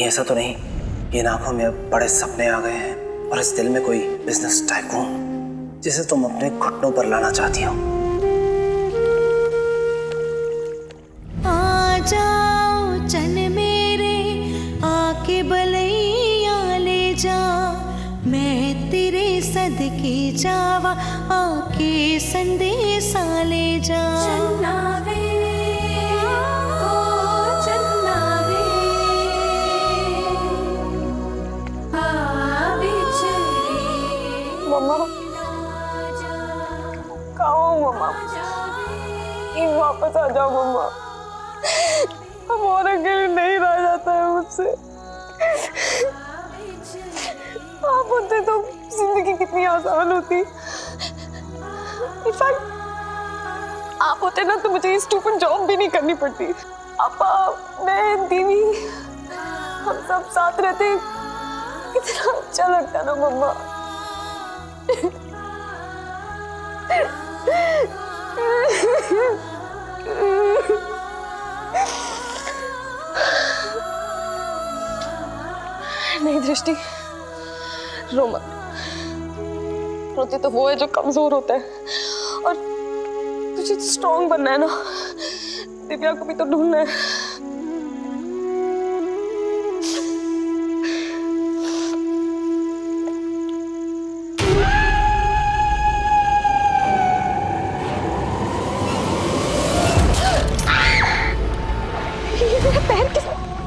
ऐसा तो नहीं कि इन आंखों में अब बड़े सपने आ गए हैं और इस दिल में कोई बिजनेस टाइकून जिसे तुम अपने घुटनों पर लाना चाहती हो? आ जाओ चन मेरे आके बलैया ले जा, मैं तेरे सदके जावा आके संदेशा ले जा। चन्नावे ओ चन्नावे आ बिछड़े। मम्मा कहाँ हो मम्मा? प्लीज वापस आ जाओ मम्मा, अब और अकेले नहीं रह जाता है मुझसे। आप होते तो जिंदगी कितनी आसान होती। इनफैक्ट आप होते ना तो मुझे ये स्टूपिड जॉब भी नहीं करनी पड़ती। पापा, मैं, दीदी, हम सब साथ रहते कितना अच्छा लगता ना मम्मा। नहीं दृष्टि, रो मत। रोती तो वो है जो कमजोर होता है, और तुझे तो स्ट्रॉन्ग बनना है ना। दिव्या को भी तो ढूंढना है। ये मेरा पैर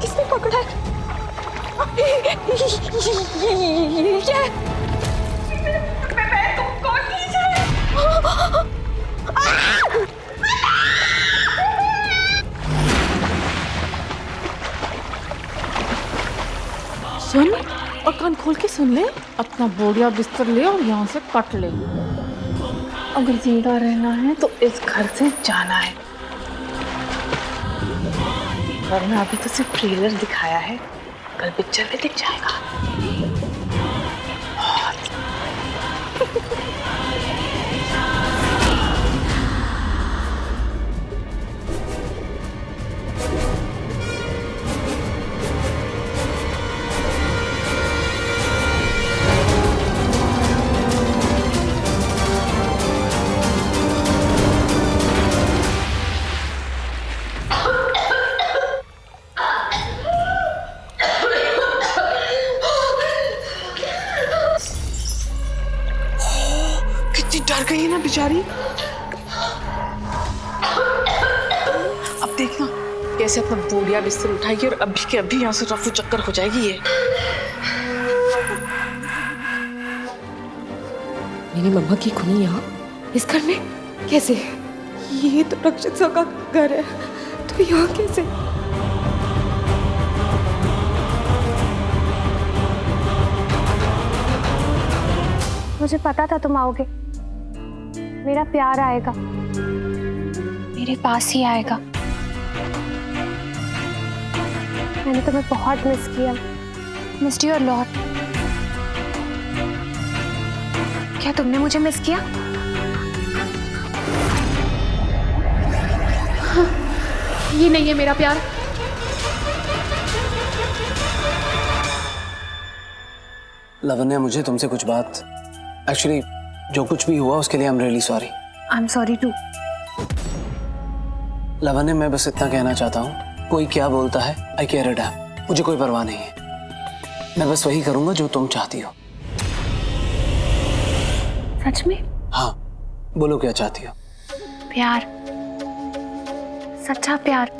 किसने पकड़ा है? ये क्या है? पैर को कौन खींचा है? सुन और कान खोल के सुन ले, अपना बोरिया बिस्तर ले और यहाँ से कट ले। अगर जिंदा रहना है तो इस घर से जाना है, वरना अभी तो सिर्फ ट्रेलर दिखाया है, कल पिक्चर में दिख जाएगा। डर गई है ना बेचारी। अब देखना कैसे अपना बोरिया बिस्तर उठाएगी और अभी के अभी यहाँ से रफू चक्कर हो जाएगी ये। मेरी मम्मा की खूनी यहाँ इस घर में कैसे? ये तो रक्षित सर का घर है, तो यहाँ कैसे? मुझे पता था तुम आओगे, मेरा प्यार आएगा, मेरे पास ही आएगा। मैंने तुम्हें बहुत मिस किया, मिस्ड यू अ लॉट। क्या तुमने मुझे मिस किया? ये नहीं है मेरा प्यार। लवन्या, मुझे तुमसे कुछ बात, एक्चुअली जो कुछ भी हुआ उसके लिए I am really sorry. I am sorry too. Lavanya, मैं बस इतना कहना चाहता हूँ, कोई क्या बोलता है आई केयर इट है, मुझे कोई परवाह नहीं है। मैं बस वही करूंगा जो तुम चाहती हो। सच में? हाँ, बोलो क्या चाहती हो? प्यार, सच्चा प्यार।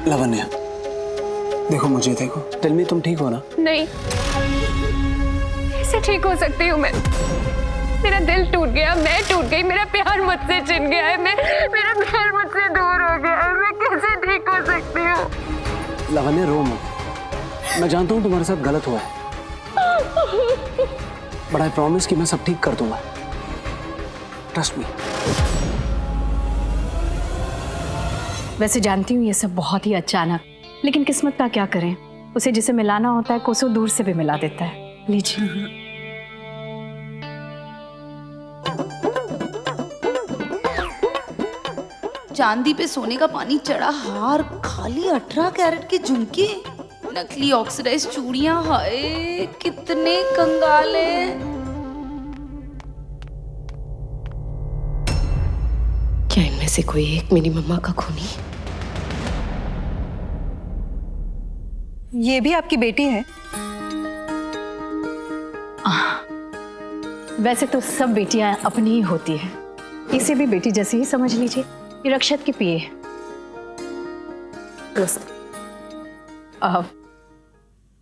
लवन्या देखो, मुझे देखो, दिल में तुम ठीक हो ना? नहीं, कैसे ठीक हो सकती हूँ मैं? मेरा दिल टूट गया, मैं टूट गई, मेरा प्यार मुझसे छिन गया है, मेरा प्यार मुझसे दूर हो गया है, मैं कैसे ठीक हो सकती हूँ? लवन्या रो मत, मैं जानता हूँ तुम्हारे साथ गलत हुआ है, बट आई प्रॉमिस कि मैं सब ठीक कर दूंगा, ट्रस्ट मी। वैसे जानती हूँ ये सब बहुत ही अचानक, लेकिन किस्मत का क्या करें, उसे जिसे मिलाना होता है कोसों दूर से भी मिला देता है। लीजिए। चांदी पे सोने का पानी चढ़ा हार, खाली 18 कैरेट के झुमके, नकली ऑक्सीडाइज चूड़ियां, हाय कितने कंगाल हैं। क्या इनमें से कोई एक मेरी मम्मा का खूनी? ये भी आपकी बेटी है? वैसे तो सब बेटियां अपनी ही होती है, इसे भी बेटी जैसी ही समझ लीजिए। ये रक्षत की पिए दोस्त।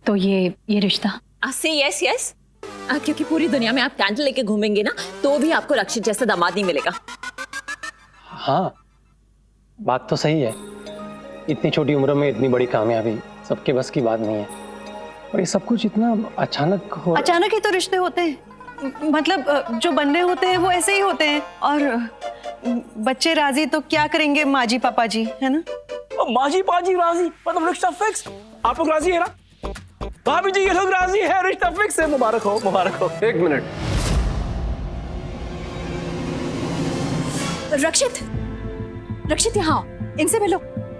तो ये रिश्ता से यस यस, क्योंकि पूरी दुनिया में आप कैंडल लेके घूमेंगे ना तो भी आपको रक्षित जैसा दामाद नहीं मिलेगा। हाँ, बात तो सही है। इतनी छोटी उम्र में इतनी बड़ी कामयाबी सबके बस की बात नहीं है, और ये सब कुछ इतना अचानक हो। अचानक ही तो रिश्ते होते हैं, मतलब जो बनने होते हैं वो ऐसे ही होते हैं। और बच्चे राजी तो क्या करेंगे माँ जी पापा जी, है ना? माँ जी पाजी राजी, मतलब रिश्ता फिक्स। आप लोग राजी है ना? भाभी जी ये लोग राजी है, रिश्ता फिक्स है। मुबारक हो, मुबारक हो। एक मिनट, रक्षित यहाँ आओ, इनसे मिलो।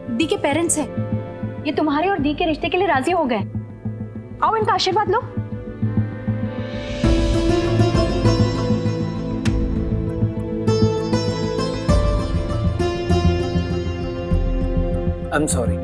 दी के पेरेंट्स हैं, ये तुम्हारे और दी के रिश्ते के लिए राजी हो गए। आओ इनका आशीर्वाद लो। आई एम सॉरी।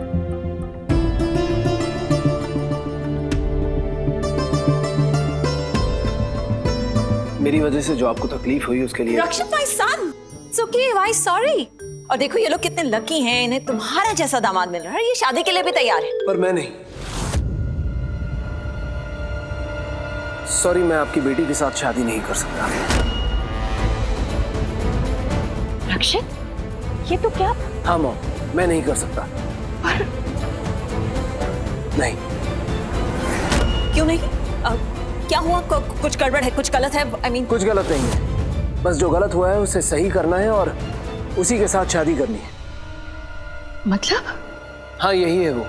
मेरी वजह से जो आपको तकलीफ हुई उसके लिए। Rakshit my son, it's okay, why sorry. और देखो ये लोग कितने लकी हैं, इन्हें तुम्हारा जैसा दामाद मिल रहा है। ये शादी के लिए भी तैयार है। पर मैं नहीं। सॉरी, मैं आपकी बेटी के साथ शादी नहीं कर सकता। रक्षित, ये तो क्या? हाँ मॉम, मैं नहीं कर सकता। नहीं। क्यों नहीं? क्या हुआ? कुछ गड़बड़ है, कुछ गलत है? I mean... कुछ गलत नहीं है, बस जो गलत हुआ है उसे सही करना है और उसी के साथ शादी करनी है। मतलब? हाँ, यही है वो।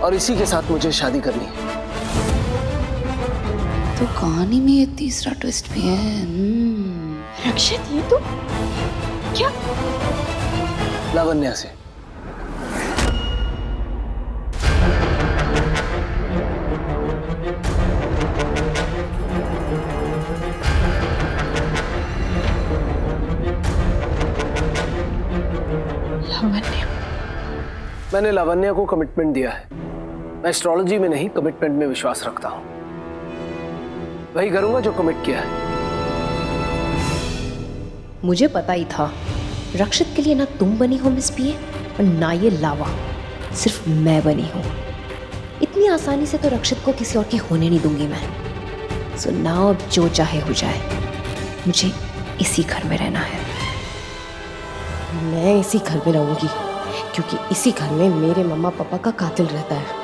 और इसी के साथ मुझे शादी करनी है। तो कहानी में ये तीसरा ट्विस्ट भी है। रक्षित, ये तो क्या? लावण्या से। लावण्या? मैंने लावण्या को कमिटमेंट दिया है। मैं एस्ट्रोलॉजी में नहीं, कमिटमेंट में विश्वास रखता हूं। वही करूंगा जो कमिट किया है। मुझे पता ही था रक्षित के लिए ना तुम बनी हो मिस पिए, और ना ये लावा, सिर्फ मैं बनी हूँ। इतनी आसानी से तो रक्षित को किसी और की होने नहीं दूंगी मैं। सो नाउ अब जो चाहे हो जाए, मुझे इसी घर में रहना है। मैं इसी घर में रहूंगी क्योंकि इसी घर में मेरे मम्मा पापा का कातिल रहता है।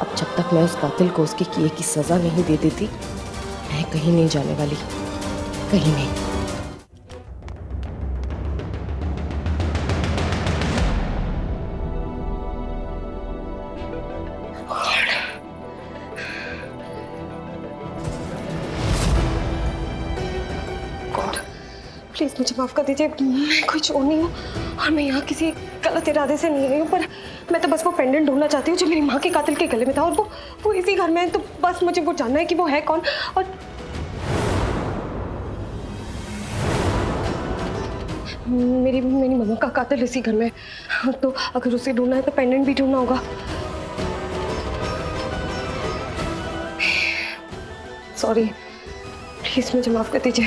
अब जब तक मैं उस कातिल को उसके किए की सजा नहीं दे देती, मैं कहीं नहीं जाने वाली, कहीं नहीं। प्लीज मुझे माफ कर दीजिए, मैं कोई चोर नहीं हूँ और मैं यहाँ किसी गलत इरादे से नहीं आई हूँ। पर मैं तो बस वो पेंडेंट ढूंढना चाहती हूँ जो मेरी माँ के कातिल के गले में था, और वो इसी घर में है। तो बस मुझे वो जानना है कि वो है कौन। और मेरी मम्मा का कातिल इसी घर में है, तो अगर उसे ढूंढना है तो पेंडेंट भी ढूंढना होगा। सॉरी, प्लीज मुझे माफ कर दीजिए।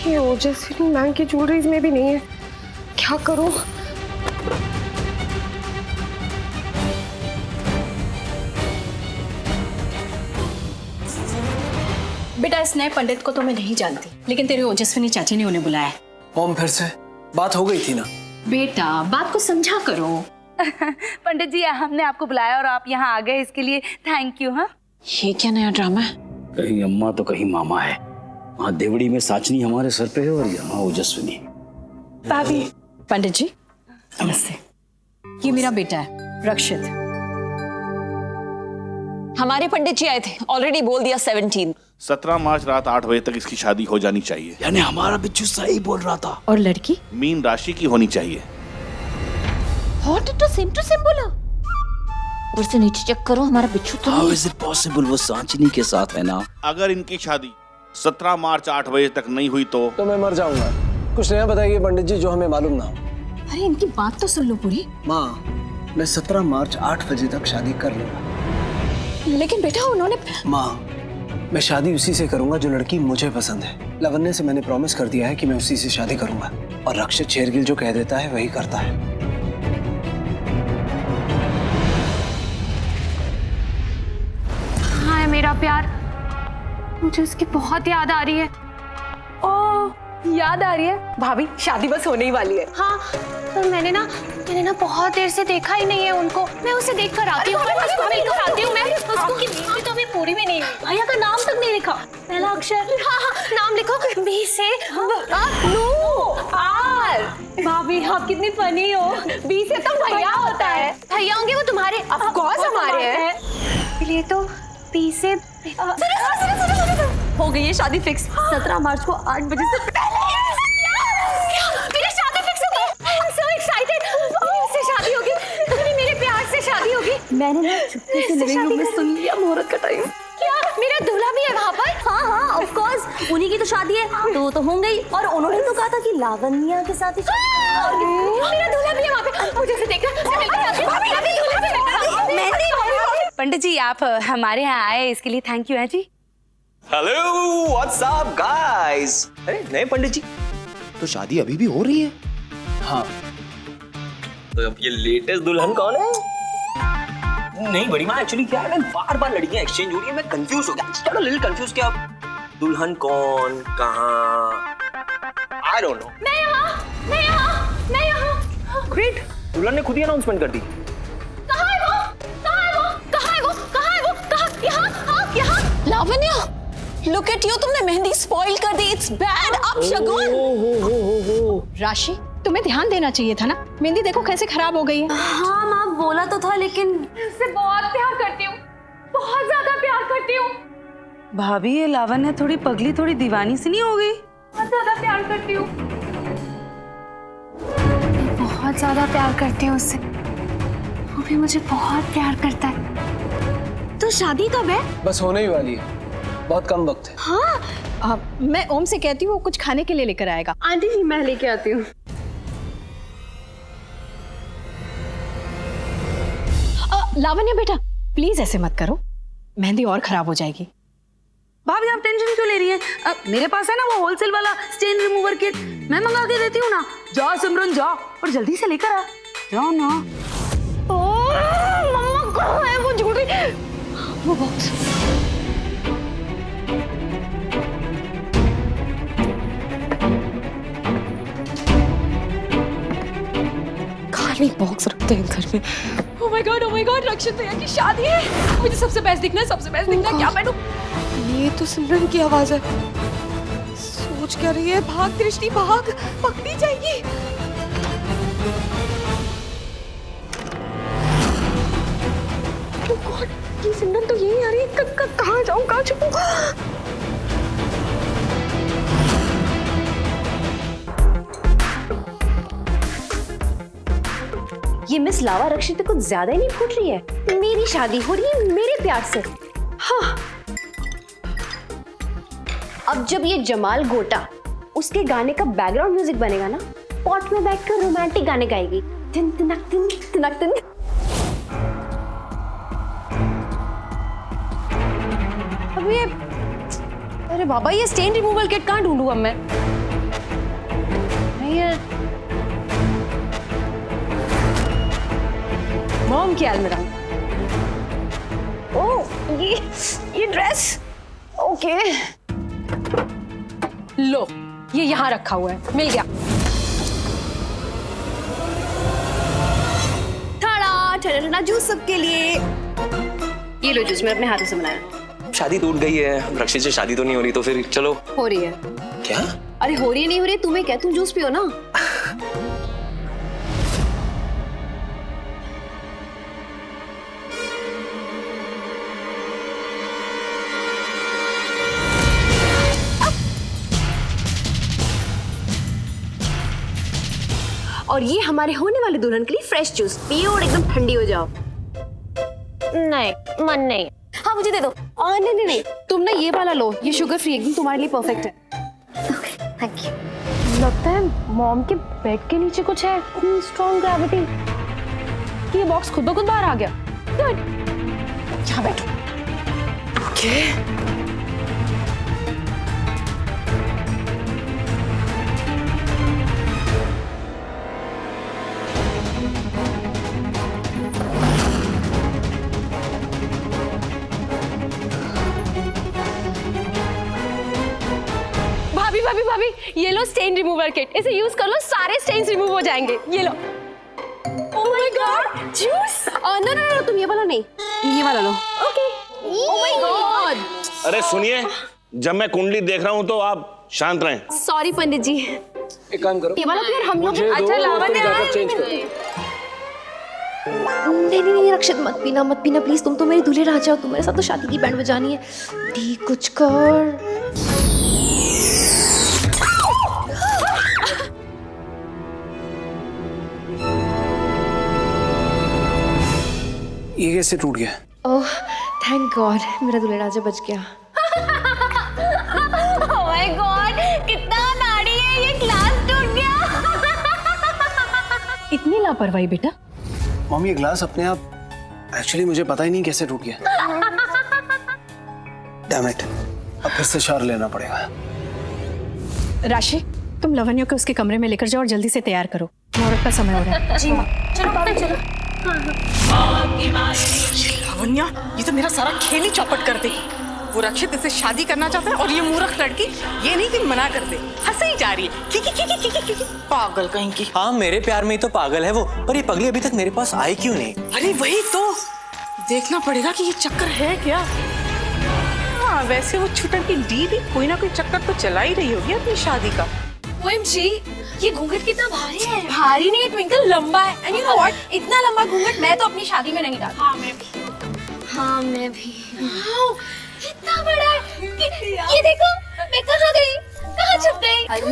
ये ओजस्विनी मैम की ज्वेलरीज में भी नहीं है, क्या करूं? बेटा, इस नए पंडित को तो मैं नहीं जानती, लेकिन तेरी ओजस्विनी चाची ने उन्हें बुलाया है। मॉम, फिर से बात हो गई थी ना। बेटा, बात को समझा करो। पंडित जी, हमने आपको बुलाया और आप यहाँ आ गए, इसके लिए थैंक यू। हाँ, ये क्या नया ड्रामा है? कहीं अम्मा तो कहीं मामा है। वहाँ देवड़ी में साचनी हमारे सर पे है और यहाँ ओजस्विनी। भाभी। पंडित जी नमस्ते। ये मेरा बेटा है रक्षित। हमारे पंडित जी आए थे, ऑलरेडी बोल दिया 17। 17 मार्च रात 8 बजे तक इसकी शादी हो जानी चाहिए। यानी हमारा बिच्छू सही बोल रहा था। और लड़की? मीन राशि की होनी चाहिए। हॉट टू सेम बोला। ऊपर से नीचे चेक करो, हमारा बिच्छू तो How is it possible? वो सांचनी के साथ है ना। अगर इनकी शादी 17 मार्च 8 बजे तक नहीं हुई तो मैं मर जाऊंगा। कुछ नया बताइए पंडित जी जो हमें मालूम ना हो। अरे इनकी बात तो सुन लो पूरी। माँ, मैं 17 मार्च 8 बजे तक शादी कर लूंगा। लेकिन बेटा उन्होंने। माँ, मैं शादी उसी से करूंगा जो लड़की मुझे पसंद है। लावण्य से मैंने प्रॉमिस कर दिया है कि मैं उसी से शादी करूंगा और रक्षित शेरगिल जो कह देता है वही करता है। हाँ मेरा प्यार, मुझे उसकी बहुत याद आ रही है। ओह याद आ रही है भाभी, शादी बस होने ही वाली है। हाँ पर मैंने ना बहुत देर से देखा ही नहीं है उनको। मैं उसे देख कर आती हूँ। मैं उसको की तो अभी पूरी भी नहीं हुई। भैया का नाम तक नहीं लिखा, पहला अक्षर। हाँ नाम लिखो, बी से आर। भाभी आप कितनी फनी हो। बी से तो भैया होता है। भैया होंगे वो तुम्हारे? ऑफ कोर्स हमारे हैं। ये तो बी से। हो गई है शादी फिक्स। 17 मार्च को 8 बजे से पहले। मेरी शादी फिक्स हो गई। I am so excited. मेरी शादी होगी, मेरे प्यार से शादी होगी। मैंने ना चुपके से लिविंग रूम में सुन लिया मुहूर्त का टाइम। क्या मेरा दूल्हा भी है वहाँ पर? हाँ ऑफ कोर्स, उन्हीं की तो शादी है तो होंगे ही। और उन्होंने तो कहा था कि लावण्या के साथ ही मेरा दूल्हा भी है वहाँ पे। मुझे उसे देखना। पंडित जी आप हमारे यहाँ आए इसके लिए थैंक यू है जी। Hello what's up guys. अरे नए पंडित जी, तो शादी अभी भी हो रही है? हाँ। तो अब ये लेटेस्ट दुल्हन कौन है? नहीं बड़ी माँ, एक्चुअली क्या है ना, बार बार लड़कियां एक्सचेंज हो रही है, मैं कंफ्यूज हो गया। Start a little confuse. क्या दुल्हन कौन, कहाँ? I don't know. मैं यहाँ। ग्रेट, दुल्हन ने खुद ही अनाउंसमेंट कर दी। कहाँ है वो? यहाँ। लावण्या लुक एट यू, तुमने मेहंदी स्पॉइल कर दी। इट्स बैड अपशगुन। राशि तुम्हें ध्यान देना चाहिए था ना, मेहंदी देखो कैसे खराब हो गई है। हाँ माँ बोला तो था, लेकिन उससे बहुत प्यार करती हूँ, बहुत ज्यादा प्यार करती हूँ। भाभी ये लावण्य थोड़ी पगली, थोड़ी दीवानी सी नहीं हो गई? बहुत ज्यादा प्यार करती हूँ, बहुत ज्यादा प्यार करती हूँ उससे। वो भी मुझे बहुत प्यार करता है। तो शादी कब है? बस होने ही वाली है, बहुत कम वक्त है। हाँ मैं ओम से कहती हूँ वो कुछ खाने के लिए लेकर आएगा। आंटी जी मैं लेके आती हूँ। लावण्या बेटा प्लीज ऐसे मत करो, मेहंदी और खराब हो जाएगी। भाभी आप टेंशन क्यों ले रही हैं? मेरे पास है ना वो होलसेल वाला स्टेन रिमूवर किट, मैं मंगा के देती हूँ ना। जा सिमरन जा और जल्दी से लेकर आ, जाओ ना। मम्मा कहाँ है वो झूठी? वो बॉक्स। खाली बॉक्स रखते हैं घर में। ओह माय गॉड रक्षित भैया की शादी है। मुझे सबसे बेस्ट दिखना है, क्या पहनूं? ये तो सिमरन की आवाज है। सोच क्या रही है? भाग दृष्टि भाग, पकड़ी जाएगी। Oh God, ये सिमरन तो यही आ रही है। कहाँ जाऊँ, कहाँ छुपूं? ये मिस लावा रक्षित कुछ ज्यादा ही नहीं फूट रही है। मेरी शादी हो रही है मेरे प्यार से। हाँ अब जब ये जमाल गोटा उसके गाने का बैकग्राउंड म्यूजिक बनेगा ना, पॉट में बैठकर रोमांटिक गाने गाएगी। तिन तिनक तिन तिनक तिन। अब ये, अरे बाबा ये स्टेन रिमूवल किट कहाँ ढूंढूं अब मैं? ये मॉम की अलमीरा। ओह ये ड्रेस। ओके लो ये यहाँ रखा हुआ है, मिल गया। ठंडा जूस सबके लिए। ये लो जूस, मैंने अपने हाथों से बनाया। शादी टूट गई है, रक्षित से शादी तो नहीं हो रही, तो फिर चलो। हो रही है। क्या? अरे हो रही है नहीं हो रही है, तुम्हें क्या, तुम जूस पियो ना। और ये हमारे होने वाले दुल्हन के लिए फ्रेश जूस पियो और एकदम ठंडी हो जाओ। नहीं, मन नहीं। हाँ मुझे दे दो। नहीं नहीं नहीं, तुम ना ये वाला लो, ये शुगर फ्री एकदम तुम्हारे लिए परफेक्ट है। Thank you. लगता है मॉम के बेड के नीचे कुछ है, इतनी स्ट्रॉन्ग ग्रेविटी कि ये बॉक्स खुद ब खुद बाहर आ गया। गुड, यहाँ बैठो। ओके भाभी भाभी, ये लो स्टेन रिमूवर किट, इसे यूज कर लो, सारे स्टेन्स रिमूव हो जाएंगे। ये लो। Oh my god, juice. No no no, तुम ये वाला नहीं, ये वाला लो। ओके। Oh my god. अरे सुनिए, जब मैं कुंडली देख रहा हूँ तो आप शांत रहें। सॉरी पंडित जी। एक काम करो, ये वाला तो यार हम लोग। अच्छा लावण्य, चेंज करो। नहीं नहीं नहीं रक्षित, मत पीना प्लीज, तुम तो मेरे दूल्हे राजा हो, तुम्हारे साथ तो शादी की बैंड बजानी है। दी कुछ कर। ये कैसे टूट गया? ओह थैंक गॉड, मेरा दूल्हे राजा बच गया। ओह माय गॉड, कितना नाड़ी है, ये ग्लास टूट गया। इतनी लापरवाही बेटा। मम्मी ये ग्लास अपने आप, एक्चुअली मुझे पता ही नहीं कैसे टूट गया। डैम इट, अब फिर से शार लेना पड़ेगा। राशि, तुम लवन्य को उसके कमरे में लेकर जाओ और जल्दी से तैयार करो, मुहूर्त का समय हो रहा है। जी माँ। चलो बाबा चलो। लावण्या, ये तो मेरा सारा खेल ही चौपट कर देगी। वो रक्षित इससे शादी करना चाहता है और ये मूर्ख लड़की ये नहीं कि मना कर दे, हंसे ही जा रही है। पागल कहीं की। हाँ मेरे प्यार में ही तो पागल है वो, पर ये पगली अभी तक मेरे पास आई क्यों नहीं? अरे वही तो देखना पड़ेगा कि ये चक्कर है क्या। हाँ वैसे वो छुटन की डी भी कोई ना कोई चक्कर तो चला ही रही होगी अपनी शादी का। OMG, ये घूंघट कितना भारी है। भारी नहीं, ट्विंकल लंबा है। एंड यू नो व्हाट, इतना लंबा घूंघट मैं तो अपनी शादी में नहीं डालती। हाँ मैं भी। इतना बड़ा है। ये देखो, मैं कहाँ गई, कहाँ छुप गई। हेलो।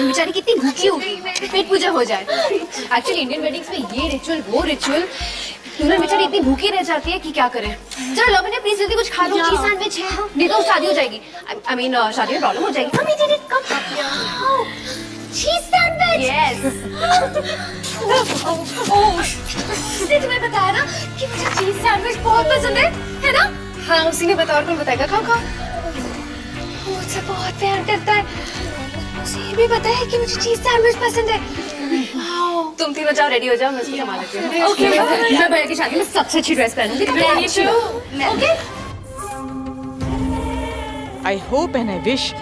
बेचारी कितनी भूखी होगी, पेट पूजा हो जाए। एक्चुअली इंडियन वेडिंग्स में ये रिचुअल वो रिचुअल, दुल्हन बेचारी इतनी भूखी रह जाती है कि क्या करें। चलो लवन्या प्लीज जल्दी कुछ खा लो, चीज सैंडविच है, नहीं तो शादी हो जाएगी। आई मीन शादी में प्रॉब्लम हो जाएगी। मम्मी दीदी कम चीज सैंडविच। यस। उसने तुम्हें बताया ना कि मुझे चीज सैंडविच बहुत पसंद है ना? हाँ उसी ने बताया, और कौन बताएगा? खाओ खाओ। वो मुझसे बहुत प्यार करता है, उसे ये भी पता है कि मुझे चीज सैंडविच पसंद है। तुम तीनों जाओ, रेडी हो जाओ, मैं उसकी संभाल लेती हूँ। ओके, मैं भैया की शादी में सबसे अच्छी ड्रेस पहनूंगी। Okay. I hope and I wish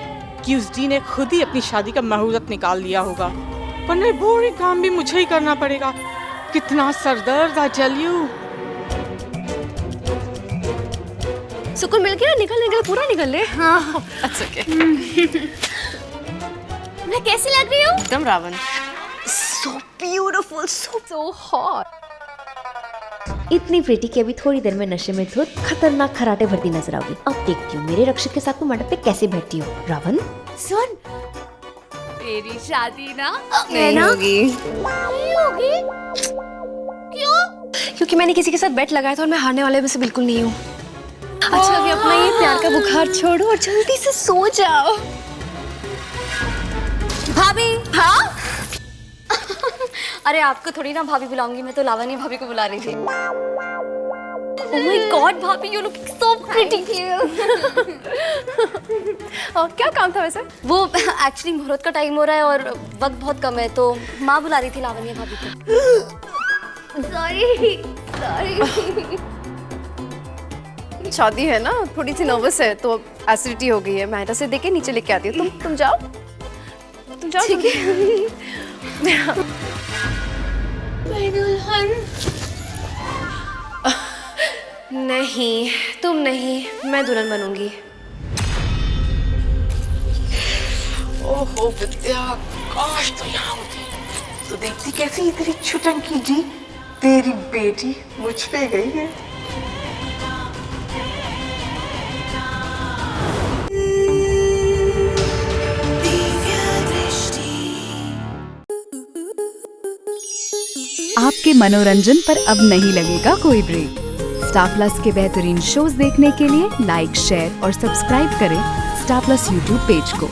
कि उस डी ने खुद ही अपनी शादी का मुहूर्त निकाल लिया होगा, वरना बोरिंग काम भी मुझे ही करना पड़ेगा। कितना सरदर्द, आई टेल यू। सुकून मिल गया, निकल पूरा निकल ले। हाँ अच्छा ओके। मैं कैसी लग रही हूँ? एकदम Ravan. So beautiful, so hot. इतनी प्रीति कि अभी थोड़ी देर में नशे में धुत खतरनाक खराटे भरती नजर आओगी। अब देखती हूँ मेरे रक्षक के साथ में मंडप पे कैसे बैठती हो। रावण सुन, तेरी शादी ना नहीं होगी। नहीं होगी? क्यों? क्योंकि मैंने किसी के साथ बेट लगाया था और मैं हारने वाले में से बिल्कुल नहीं हूँ। अच्छा अभी अपना ये प्यार का बुखार छोड़ो और जल्दी से सो जाओ। भाभी। हाँ। अरे आपको थोड़ी ना भाभी बुलाऊंगी, मैं तो लावण्य भाभी को बुला रही थी। Oh my God, भाभी you look so pretty। और क्या काम था वैसे? वो एक्चुअली मुहूर्त का टाइम हो रहा है और वक्त बहुत कम है, तो माँ बुला रही थी लावण्य भाभी को। सॉरी। शादी है ना, थोड़ी सी नर्वस है तो एसिडिटी हो गई है। मैं से देके नीचे लेके आती हूँ। तुम जाओ, ठीक है। नहीं, तुम नहीं, मैं दुल्हन बनूंगी। ओहो विद्या, काश तो यहाँ होती। तो देखती कैसी तेरी छुटंकी जी, तेरी बेटी मुझ पे गई है। आपके मनोरंजन पर अब नहीं लगेगा कोई ब्रेक। स्टार प्लस के बेहतरीन शोज देखने के लिए लाइक, शेयर और सब्सक्राइब करें स्टार प्लस यूट्यूब पेज को।